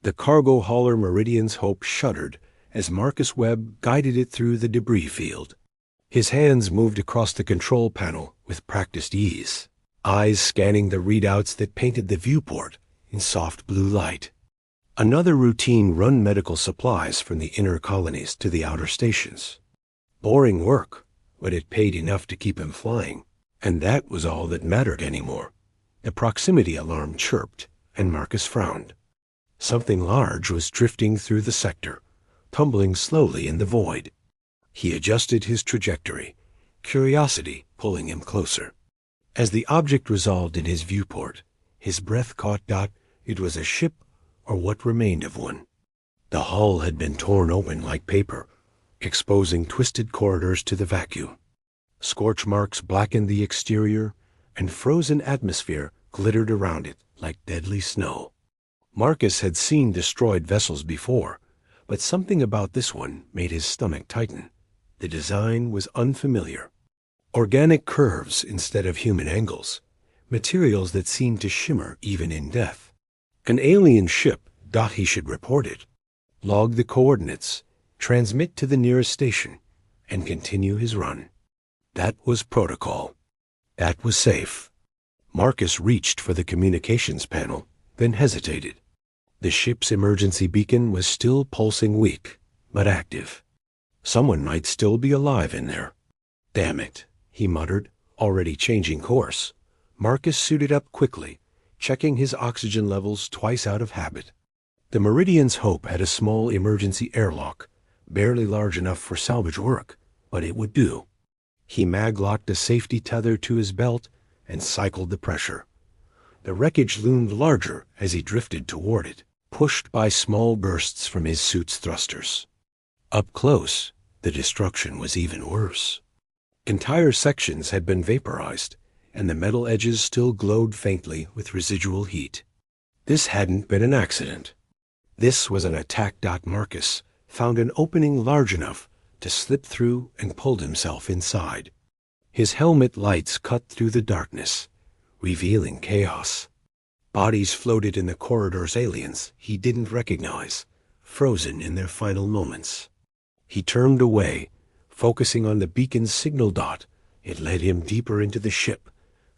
The cargo hauler Meridian's Hope shuddered as Marcus Webb guided it through the debris field. His hands moved across the control panel with practiced ease, eyes scanning the readouts that painted the viewport in soft blue light. Another routine run medical supplies from the inner colonies to the outer stations. Boring work, but it paid enough to keep him flying, and that was all that mattered anymore. The proximity alarm chirped, and Marcus frowned. Something large was drifting through the sector, tumbling slowly in the void. He adjusted his trajectory, curiosity pulling him closer. As the object resolved in his viewport, his breath caught it was a ship or what remained of one. The hull had been torn open like paper, exposing twisted corridors to the vacuum. Scorch marks blackened the exterior, and frozen atmosphere glittered around it like deadly snow. Marcus had seen destroyed vessels before, but something about this one made his stomach tighten. The design was unfamiliar. Organic curves instead of human angles, materials that seemed to shimmer even in death. An alien ship, he should report it, log the coordinates, transmit to the nearest station, and continue his run. That was protocol. That was safe. Marcus reached for the communications panel, then hesitated. The ship's emergency beacon was still pulsing weak, but active. Someone might still be alive in there. Damn it, he muttered, already changing course. Marcus suited up quickly, checking his oxygen levels twice out of habit. The Meridian's Hope had a small emergency airlock, barely large enough for salvage work, but it would do. He mag-locked a safety tether to his belt and cycled the pressure. The wreckage loomed larger as he drifted toward it, pushed by small bursts from his suit's thrusters. Up close, the destruction was even worse. Entire sections had been vaporized, and the metal edges still glowed faintly with residual heat. This hadn't been an accident. This was an attack. Marcus found an opening large enough to slip through and pulled himself inside. His helmet lights cut through the darkness, revealing chaos. Bodies floated in the corridors, aliens he didn't recognize, frozen in their final moments. He turned away, focusing on the beacon's signal dot. It led him deeper into the ship,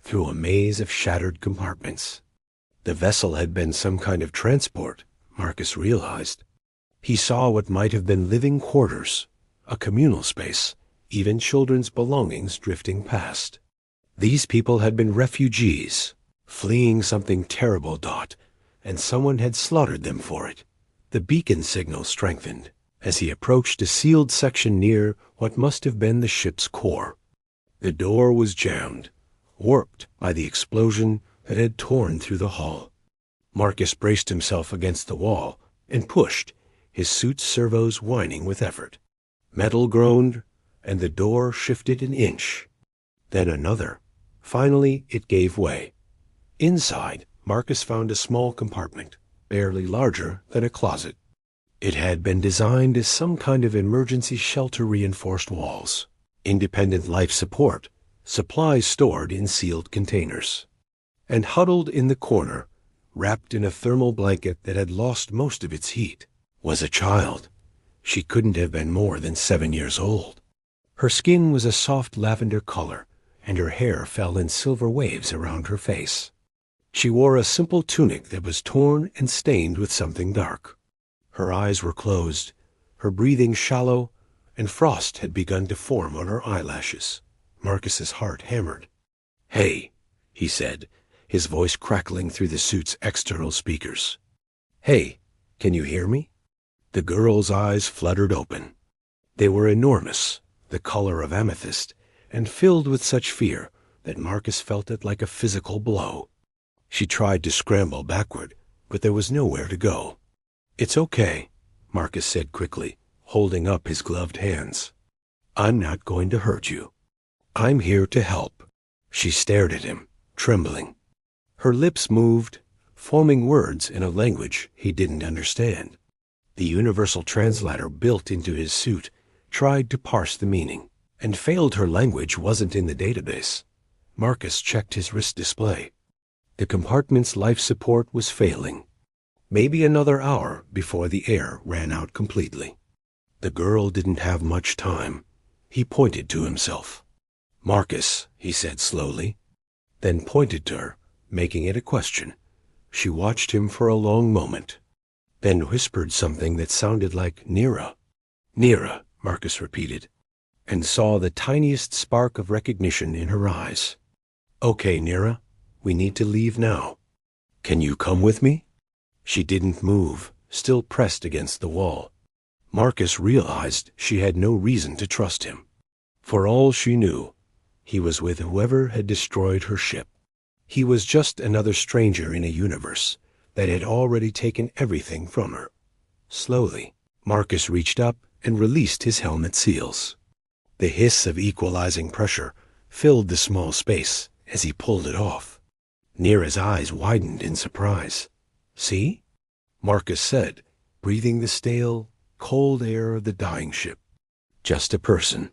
through a maze of shattered compartments. The vessel had been some kind of transport, Marcus realized. He saw what might have been living quarters, a communal space, even children's belongings drifting past. These people had been refugees, fleeing something terrible, and someone had slaughtered them for it. The beacon signal strengthened as he approached a sealed section near what must have been the ship's core. The door was jammed, warped by the explosion that had torn through the hull. Marcus braced himself against the wall and pushed, his suit's servos whining with effort. Metal groaned, and the door shifted an inch. Then another. Finally, it gave way. Inside, Marcus found a small compartment, barely larger than a closet. It had been designed as some kind of emergency shelter, reinforced walls, independent life support, supplies stored in sealed containers. And huddled in the corner, wrapped in a thermal blanket that had lost most of its heat, was a child. She couldn't have been more than 7 years old. Her skin was a soft lavender color, and her hair fell in silver waves around her face. She wore a simple tunic that was torn and stained with something dark. Her eyes were closed, her breathing shallow, and frost had begun to form on her eyelashes. Marcus's heart hammered. "Hey," he said, his voice crackling through the suit's external speakers. "Hey, can you hear me?" The girl's eyes fluttered open. They were enormous, the color of amethyst, and filled with such fear that Marcus felt it like a physical blow. She tried to scramble backward, but there was nowhere to go. "It's okay," Marcus said quickly, holding up his gloved hands. "I'm not going to hurt you. I'm here to help." She stared at him, trembling. Her lips moved, forming words in a language he didn't understand. The universal translator built into his suit tried to parse the meaning, and failed. Her language wasn't in the database. Marcus checked his wrist display. The compartment's life support was failing. Maybe another hour before the air ran out completely. The girl didn't have much time. He pointed to himself. "Marcus," he said slowly, then pointed to her, making it a question. She watched him for a long moment, then whispered something that sounded like Nira. "Nira," Marcus repeated, and saw the tiniest spark of recognition in her eyes. "Okay, Nira, we need to leave now. Can you come with me?" She didn't move, still pressed against the wall. Marcus realized she had no reason to trust him. For all she knew, he was with whoever had destroyed her ship. He was just another stranger in a universe that had already taken everything from her. Slowly, Marcus reached up and released his helmet seals. The hiss of equalizing pressure filled the small space as he pulled it off. Nira's eyes widened in surprise. "See?" Marcus said, breathing the stale, cold air of the dying ship. "Just a person.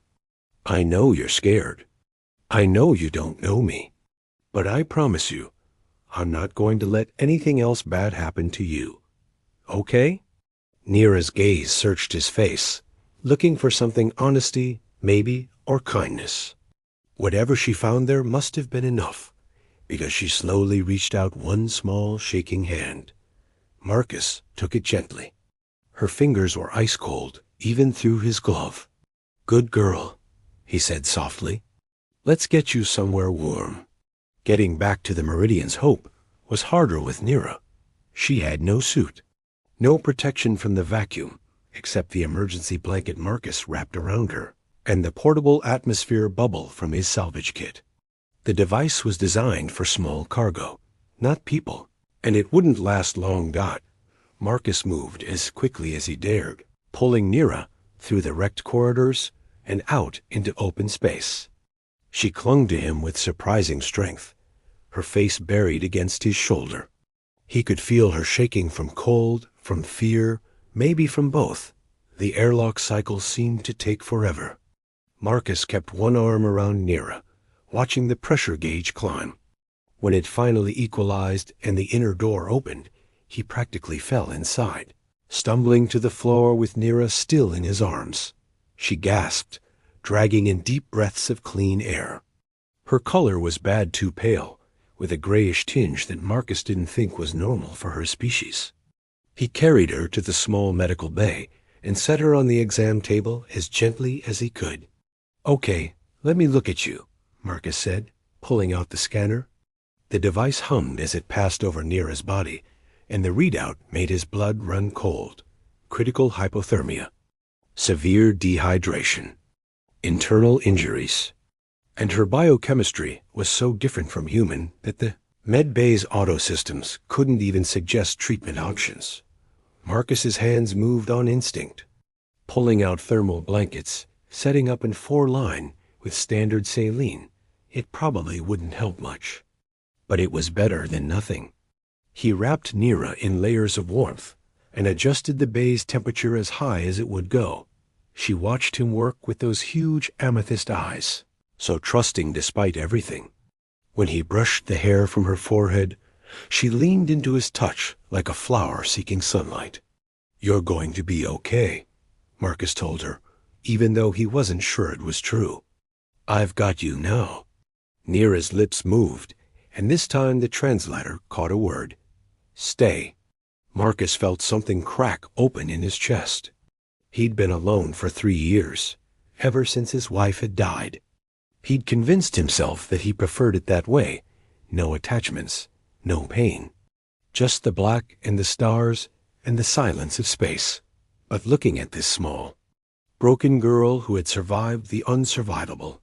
I know you're scared. I know you don't know me. But I promise you, I'm not going to let anything else bad happen to you. Okay?" Nira's gaze searched his face, looking for something honesty, maybe, or kindness. Whatever she found there must have been enough, because she slowly reached out one small, shaking hand. Marcus took it gently. Her fingers were ice cold, even through his glove. "Good girl," he said softly. "Let's get you somewhere warm." Getting back to the Meridian's Hope was harder with Nira. She had no suit, no protection from the vacuum, except the emergency blanket Marcus wrapped around her, and the portable atmosphere bubble from his salvage kit. The device was designed for small cargo, not people, and it wouldn't last long. Marcus moved as quickly as he dared, pulling Nira through the wrecked corridors and out into open space. She clung to him with surprising strength, her face buried against his shoulder. He could feel her shaking from cold, from fear, maybe from both. The airlock cycle seemed to take forever. Marcus kept one arm around Nira, watching the pressure gauge climb. When it finally equalized and the inner door opened, he practically fell inside, stumbling to the floor with Nira still in his arms. She gasped, dragging in deep breaths of clean air. Her color was bad too pale, with a grayish tinge that Marcus didn't think was normal for her species. He carried her to the small medical bay and set her on the exam table as gently as he could. "Okay, let me look at you," Marcus said, pulling out the scanner. The device hummed as it passed over Nira's body, and the readout made his blood run cold. Critical hypothermia, severe dehydration, internal injuries. And her biochemistry was so different from human that the medbay's auto systems couldn't even suggest treatment options. Marcus's hands moved on instinct, pulling out thermal blankets, setting up in 4-line with standard saline. It probably wouldn't help much, but it was better than nothing. He wrapped Nira in layers of warmth and adjusted the bay's temperature as high as it would go. She watched him work with those huge amethyst eyes, so trusting despite everything. When he brushed the hair from her forehead, she leaned into his touch like a flower seeking sunlight. "You're going to be okay," Marcus told her, even though he wasn't sure it was true. "I've got you now." Nira's lips moved, and this time the translator caught a word. "Stay." Marcus felt something crack open in his chest. He'd been alone for 3 years, ever since his wife had died. He'd convinced himself that he preferred it that way. No attachments, no pain. Just the black and the stars and the silence of space. But looking at this small, broken girl who had survived the unsurvivable,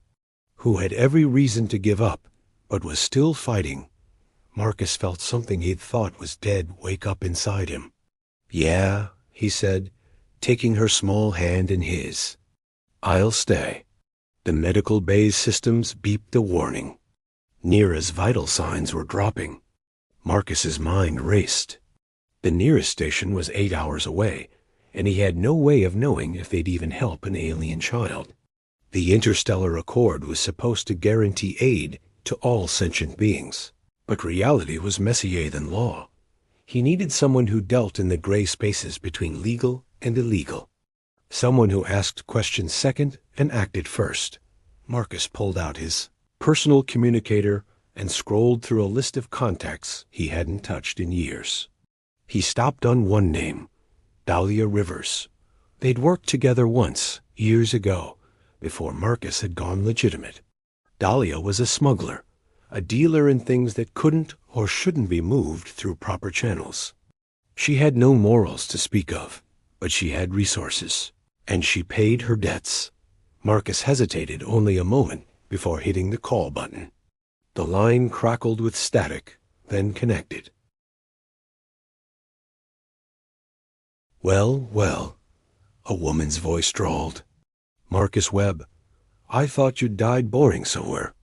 who had every reason to give up, but was still fighting, Marcus felt something he'd thought was dead wake up inside him. "Yeah," he said, taking her small hand in his. "I'll stay." The medical bay's systems beeped a warning. Nira's vital signs were dropping. Marcus's mind raced. The nearest station was 8 hours away, and he had no way of knowing if they'd even help an alien child. The interstellar accord was supposed to guarantee aid to all sentient beings, but reality was messier than law. He needed someone who dealt in the gray spaces between legal and illegal. Someone who asked questions second and acted first. Marcus pulled out his personal communicator and scrolled through a list of contacts he hadn't touched in years. He stopped on one name, Dahlia Rivers. They'd worked together once, years ago, before Marcus had gone legitimate. Dahlia was a smuggler, a dealer in things that couldn't or shouldn't be moved through proper channels. She had no morals to speak of, but she had resources, and she paid her debts. Marcus hesitated only a moment before hitting the call button. The line crackled with static, then connected. "Well, well," a woman's voice drawled. "Marcus Webb, I thought you'd died boring somewhere.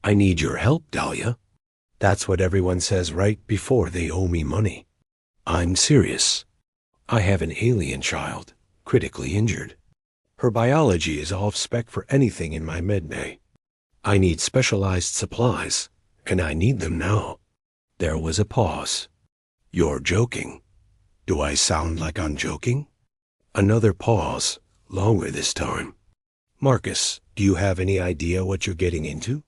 I need your help, Dahlia. That's what everyone says right before they owe me money. I'm serious. I have an alien child, critically injured. Her biology is off spec for anything in my medbay. I need specialized supplies, and I need them now." There was a pause. "You're joking. Do I sound like I'm joking?" Another pause, longer this time. "Marcus, do you have any idea what you're getting into?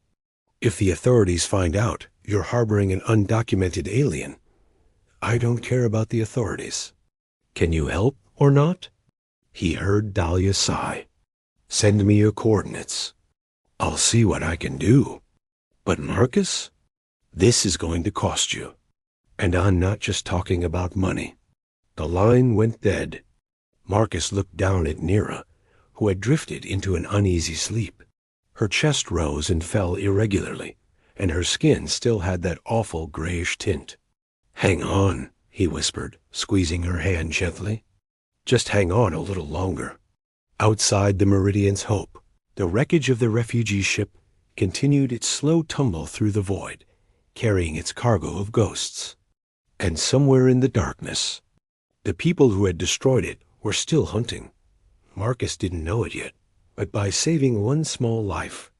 If the authorities find out you're harboring an undocumented alien, I don't care about the authorities. Can you help or not?" He heard Dahlia sigh. "Send me your coordinates. I'll see what I can do. But Marcus, this is going to cost you. And I'm not just talking about money." The line went dead. Marcus looked down at Nira, who had drifted into an uneasy sleep. Her chest rose and fell irregularly, and her skin still had that awful grayish tint. "Hang on," he whispered, squeezing her hand gently. "Just hang on a little longer." Outside the Meridian's Hope, the wreckage of the refugee ship continued its slow tumble through the void, carrying its cargo of ghosts. And somewhere in the darkness, the people who had destroyed it were still hunting. Marcus didn't know it yet, but by saving one small life,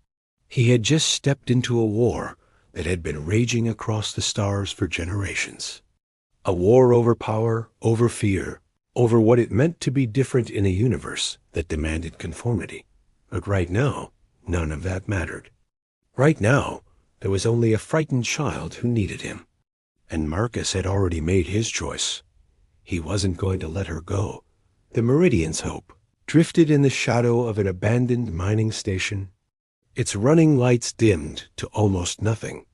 he had just stepped into a war that had been raging across the stars for generations. A war over power, over fear, over what it meant to be different in a universe that demanded conformity. But right now, none of that mattered. Right now, there was only a frightened child who needed him. And Marcus had already made his choice. He wasn't going to let her go. The Meridian's Hope drifted in the shadow of an abandoned mining station, its running lights dimmed to almost nothing.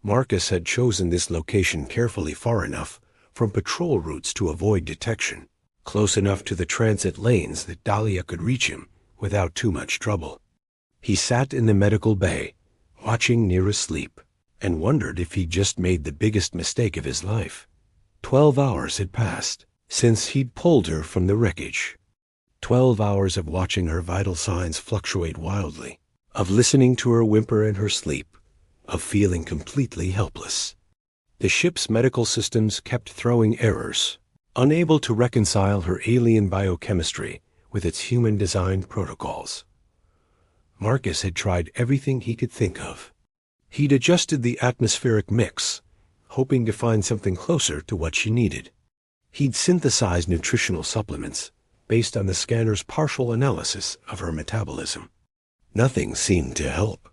Marcus had chosen this location carefully, far enough from patrol routes to avoid detection, close enough to the transit lanes that Dahlia could reach him without too much trouble. He sat in the medical bay, watching Nira sleep, and wondered if he'd just made the biggest mistake of his life. 12 hours had passed since he'd pulled her from the wreckage. 12 hours of watching her vital signs fluctuate wildly, of listening to her whimper in her sleep, of feeling completely helpless. The ship's medical systems kept throwing errors, unable to reconcile her alien biochemistry with its human-designed protocols. Marcus had tried everything he could think of. He'd adjusted the atmospheric mix, hoping to find something closer to what she needed. He'd synthesized nutritional supplements based on the scanner's partial analysis of her metabolism. Nothing seemed to help.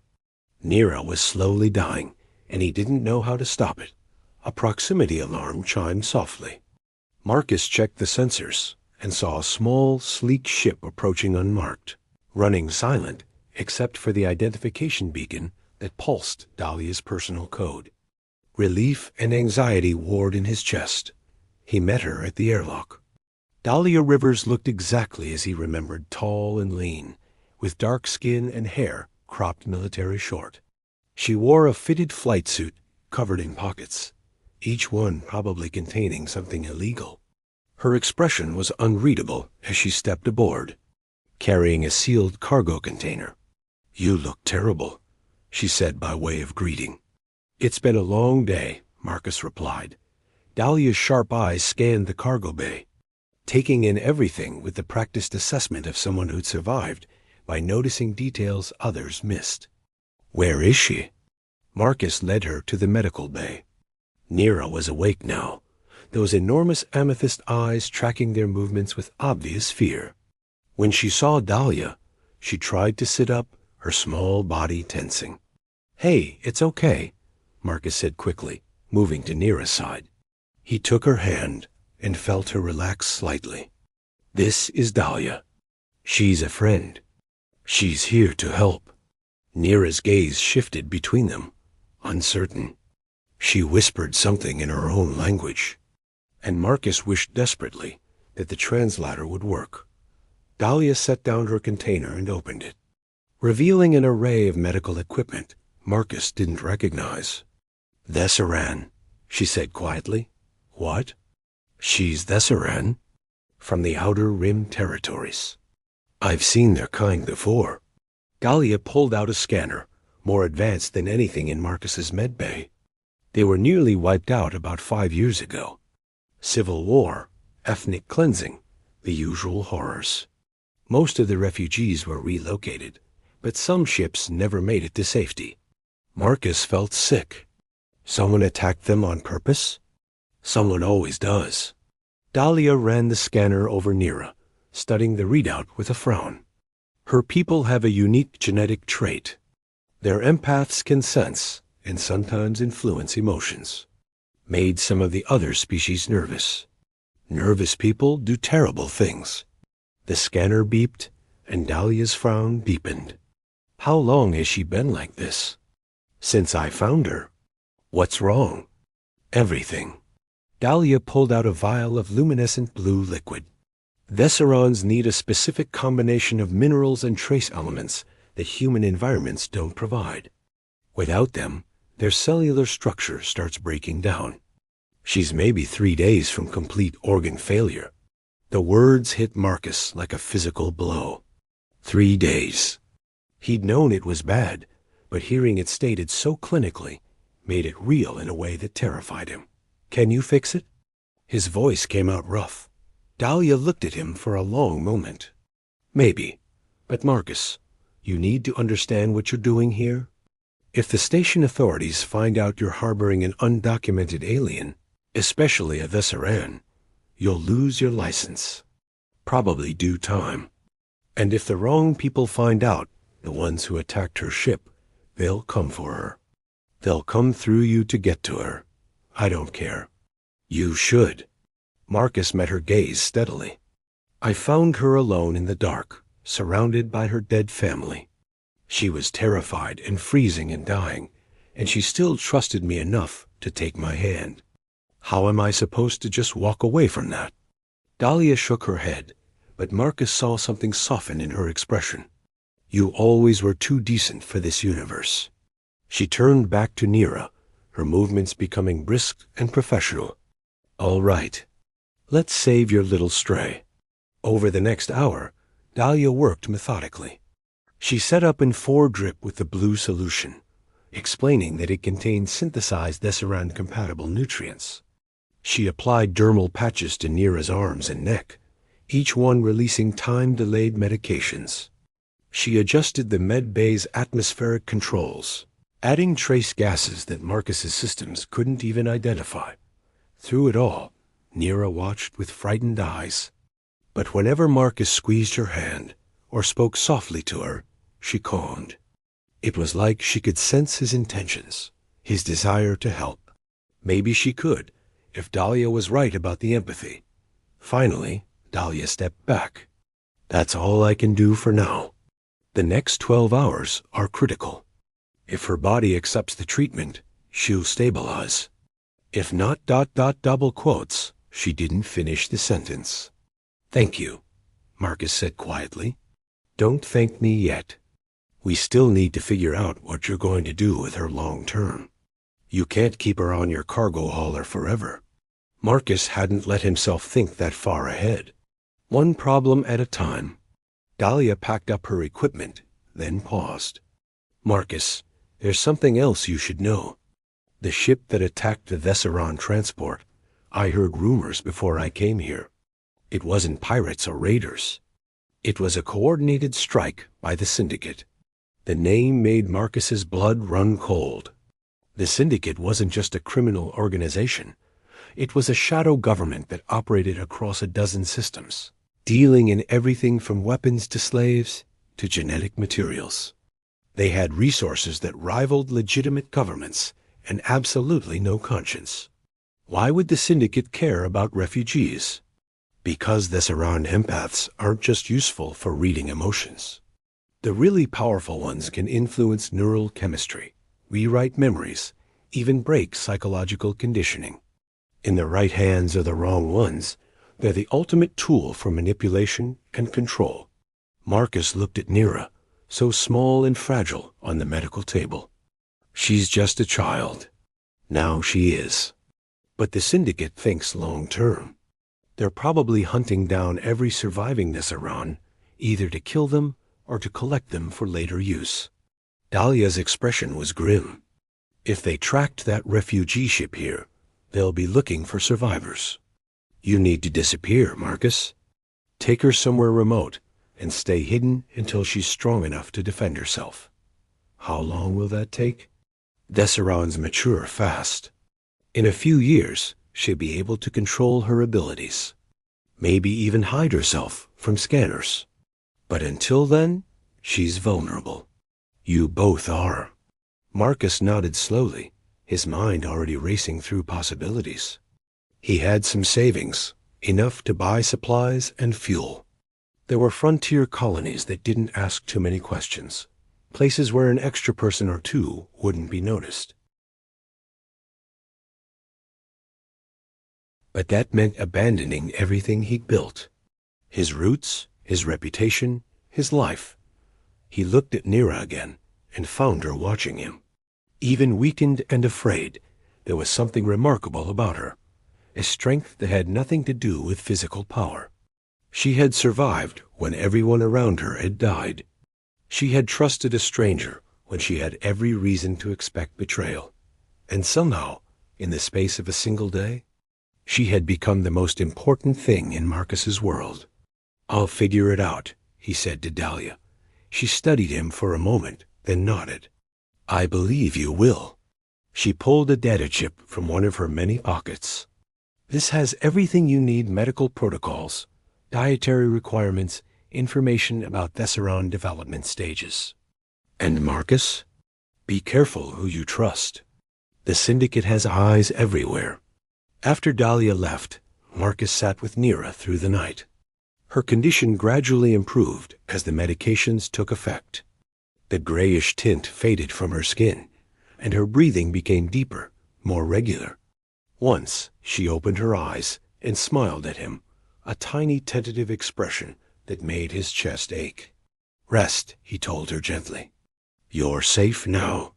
Nira was slowly dying, and he didn't know how to stop it. A proximity alarm chimed softly. Marcus checked the sensors and saw a small, sleek ship approaching unmarked, running silent except for the identification beacon that pulsed Dahlia's personal code. Relief and anxiety warred in his chest. He met her at the airlock. Dahlia Rivers looked exactly as he remembered, tall and lean, with dark skin and hair cropped military short. She wore a fitted flight suit covered in pockets, each one probably containing something illegal. Her expression was unreadable as she stepped aboard, carrying a sealed cargo container. "You look terrible," she said by way of greeting. "It's been a long day," Marcus replied. Dahlia's sharp eyes scanned the cargo bay, taking in everything with the practiced assessment of someone who'd survived by noticing details others missed. "Where is she?" Marcus led her to the medical bay. Nira was awake now, those enormous amethyst eyes tracking their movements with obvious fear. When she saw Dahlia, she tried to sit up, her small body tensing. "Hey, it's okay," Marcus said quickly, moving to Nira's side. He took her hand and felt her relax slightly. "This is Dahlia. She's a friend. She's here to help." Nira's gaze shifted between them, uncertain. She whispered something in her own language, and Marcus wished desperately that the translator would work. Dahlia set down her container and opened it, revealing an array of medical equipment Marcus didn't recognize. "Thessaran," she said quietly. "What?" "She's Thessaran, from the Outer Rim territories. I've seen their kind before." Dahlia pulled out a scanner, more advanced than anything in Marcus's medbay. They were nearly wiped out about 5 years ago. Civil war, ethnic cleansing, the usual horrors. Most of the refugees were relocated, but some ships never made it to safety. Marcus felt sick. Someone attacked them on purpose? Someone always does. Dahlia ran the scanner over Nira, studying the readout with a frown. Her people have a unique genetic trait. Their empaths can sense and sometimes influence emotions. Made some of the other species nervous. Nervous people do terrible things. The scanner beeped, and Dahlia's frown deepened. "How long has she been like this?" "Since I found her." "What's wrong?" "Everything." Dahlia pulled out a vial of luminescent blue liquid. "Thessarans need a specific combination of minerals and trace elements that human environments don't provide. Without them, their cellular structure starts breaking down. She's maybe 3 days from complete organ failure." The words hit Marcus like a physical blow. 3 days. He'd known it was bad, but hearing it stated so clinically made it real in a way that terrified him. "Can you fix it?" His voice came out rough. Dahlia looked at him for a long moment. "Maybe. But Marcus, you need to understand what you're doing here. If the station authorities find out you're harboring an undocumented alien, especially a Thessaran, you'll lose your license. Probably due time. And if the wrong people find out, the ones who attacked her ship, they'll come for her. They'll come through you to get to her. I don't care." "You should." Marcus met her gaze steadily. "I found her alone in the dark, surrounded by her dead family. She was terrified and freezing and dying, and she still trusted me enough to take my hand. How am I supposed to just walk away from that?" Dahlia shook her head, but Marcus saw something soften in her expression. "You always were too decent for this universe." She turned back to Nira, her movements becoming brisk and professional. "All right. Let's save your little stray." Over the next hour, Dahlia worked methodically. She set up in 4-drip with the blue solution, explaining that it contained synthesized Thessaran-compatible nutrients. She applied dermal patches to Nira's arms and neck, each one releasing time-delayed medications. She adjusted the med bay's atmospheric controls, adding trace gases that Marcus's systems couldn't even identify. Through it all, Nira watched with frightened eyes. But whenever Marcus squeezed her hand or spoke softly to her, she calmed. It was like she could sense his intentions, his desire to help. Maybe she could, if Dahlia was right about the empathy. Finally, Dahlia stepped back. "That's all I can do for now. The next 12 hours are critical. If her body accepts the treatment, she'll stabilize. If not, double quotes, she didn't finish the sentence." "Thank you," Marcus said quietly. "Don't thank me yet. We still need to figure out what you're going to do with her long term. You can't keep her on your cargo hauler forever." Marcus hadn't let himself think that far ahead. One problem at a time. Dahlia packed up her equipment, then paused. "Marcus, there's something else you should know. The ship that attacked the Thessaran transport, I heard rumors before I came here. It wasn't pirates or raiders. It was a coordinated strike by the Syndicate." The name made Marcus's blood run cold. The Syndicate wasn't just a criminal organization. It was a shadow government that operated across a dozen systems, dealing in everything from weapons to slaves to genetic materials. They had resources that rivaled legitimate governments and absolutely no conscience. Why would the syndicate care about refugees? Because Thessaron empaths aren't just useful for reading emotions. The really powerful ones can influence neural chemistry, rewrite memories, even break psychological conditioning. In the right hands or the wrong ones, they're the ultimate tool for manipulation and control. Marcus looked at Nira, so small and fragile, on the medical table. She's just a child. Now she is. But the syndicate thinks long-term. They're probably hunting down every surviving Thessaron, either to kill them or to collect them for later use. Dahlia's expression was grim. If they tracked that refugee ship here, they'll be looking for survivors. You need to disappear, Marcus. Take her somewhere remote and stay hidden until she's strong enough to defend herself. How long will that take? Thesserons mature fast. In a few years, she'll be able to control her abilities. Maybe even hide herself from scanners. But until then, she's vulnerable. You both are. Marcus nodded slowly, his mind already racing through possibilities. He had some savings, enough to buy supplies and fuel. There were frontier colonies that didn't ask too many questions, places where an extra person or two wouldn't be noticed. But that meant abandoning everything he'd built. His roots, his reputation, his life. He looked at Nira again and found her watching him. Even weakened and afraid, there was something remarkable about her, a strength that had nothing to do with physical power. She had survived when everyone around her had died. She had trusted a stranger when she had every reason to expect betrayal. And somehow, in the space of a single day, she had become the most important thing in Marcus's world. "I'll figure it out," he said to Dahlia. She studied him for a moment, then nodded. "I believe you will." She pulled a data chip from one of her many pockets. "This has everything you need: medical protocols, dietary requirements, information about Thessaron development stages. And Marcus? Be careful who you trust. The syndicate has eyes everywhere." After Dahlia left, Marcus sat with Nira through the night. Her condition gradually improved as the medications took effect. The grayish tint faded from her skin, and her breathing became deeper, more regular. Once she opened her eyes and smiled at him, a tiny tentative expression that made his chest ache. "Rest," he told her gently. "You're safe now."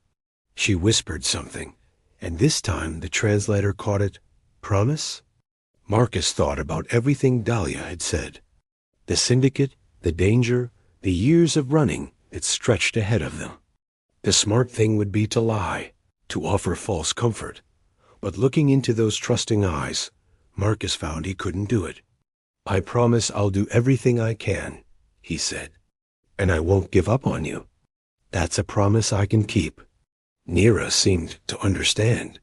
She whispered something, and this time the translator caught it. "Promise?" Marcus thought about everything Dahlia had said. The syndicate, the danger, the years of running that stretched ahead of them. The smart thing would be to lie, to offer false comfort. But looking into those trusting eyes, Marcus found he couldn't do it. "I promise I'll do everything I can," he said. "And I won't give up on you. That's a promise I can keep." Nira seemed to understand.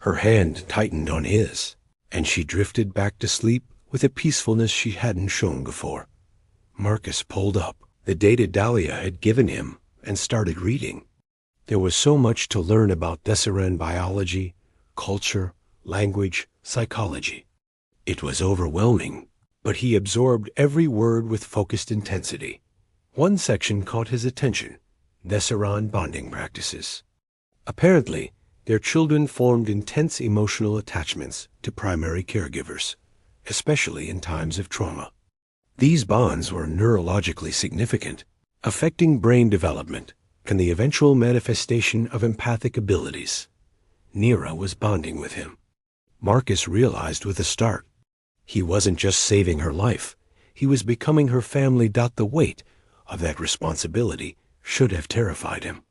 Her hand tightened on his, and she drifted back to sleep with a peacefulness she hadn't shown before. Marcus pulled up the data Dahlia had given him and started reading. There was so much to learn about Thessaron biology, culture, language, psychology. It was overwhelming, but he absorbed every word with focused intensity. One section caught his attention: Thessaron bonding practices. Apparently, their children formed intense emotional attachments to primary caregivers, especially in times of trauma. These bonds were neurologically significant, affecting brain development and the eventual manifestation of empathic abilities. Nira was bonding with him. Marcus realized with a start. He wasn't just saving her life, he was becoming her family. The weight of that responsibility should have terrified him.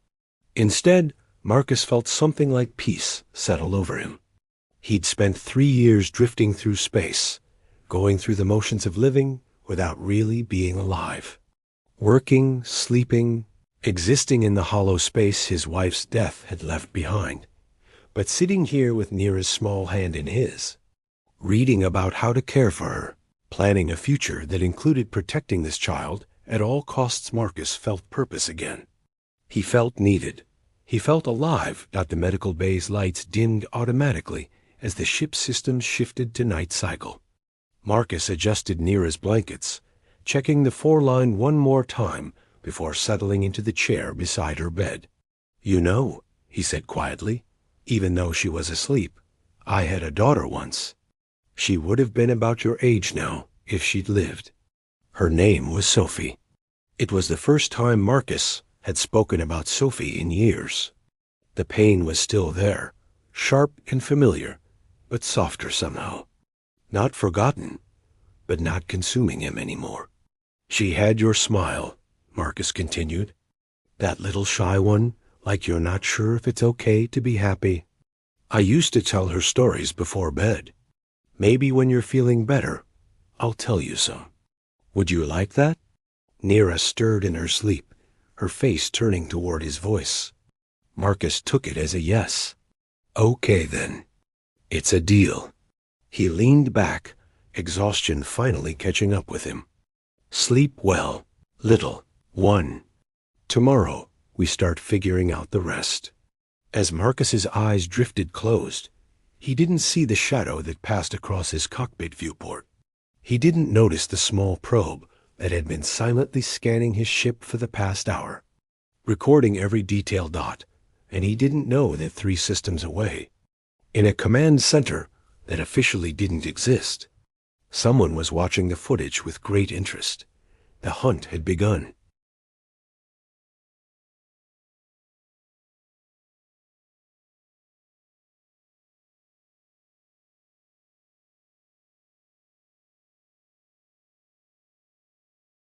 Instead, Marcus felt something like peace settle over him. He'd spent 3 years drifting through space, going through the motions of living without really being alive. Working, sleeping, existing in the hollow space his wife's death had left behind. But sitting here with Nira's small hand in his, reading about how to care for her, planning a future that included protecting this child at all costs. Marcus felt purpose again. He felt needed. He felt alive. The medical bay's lights dimmed automatically as the ship's systems shifted to night cycle. Marcus adjusted Neera's blankets, checking the 4-line one more time before settling into the chair beside her bed. "You know," he said quietly, even though she was asleep, "I had a daughter once. She would have been about your age now if she'd lived. Her name was Sophie." It was the first time Marcus had spoken about Sophie in years. The pain was still there, sharp and familiar, but softer somehow. Not forgotten, but not consuming him anymore. "She had your smile," Marcus continued. "That little shy one, like you're not sure if it's okay to be happy. I used to tell her stories before bed. Maybe when you're feeling better, I'll tell you some. Would you like that?" Neera stirred in her sleep, her face turning toward his voice. Marcus took it as a yes. "Okay then. It's a deal." He leaned back, exhaustion finally catching up with him. "Sleep well, little one. Tomorrow we start figuring out the rest." As Marcus's eyes drifted closed, he didn't see the shadow that passed across his cockpit viewport. He didn't notice the small probe that had been silently scanning his ship for the past hour, recording every detail dot, and he didn't know that 3 systems away, in a command center that officially didn't exist, someone was watching the footage with great interest. The hunt had begun.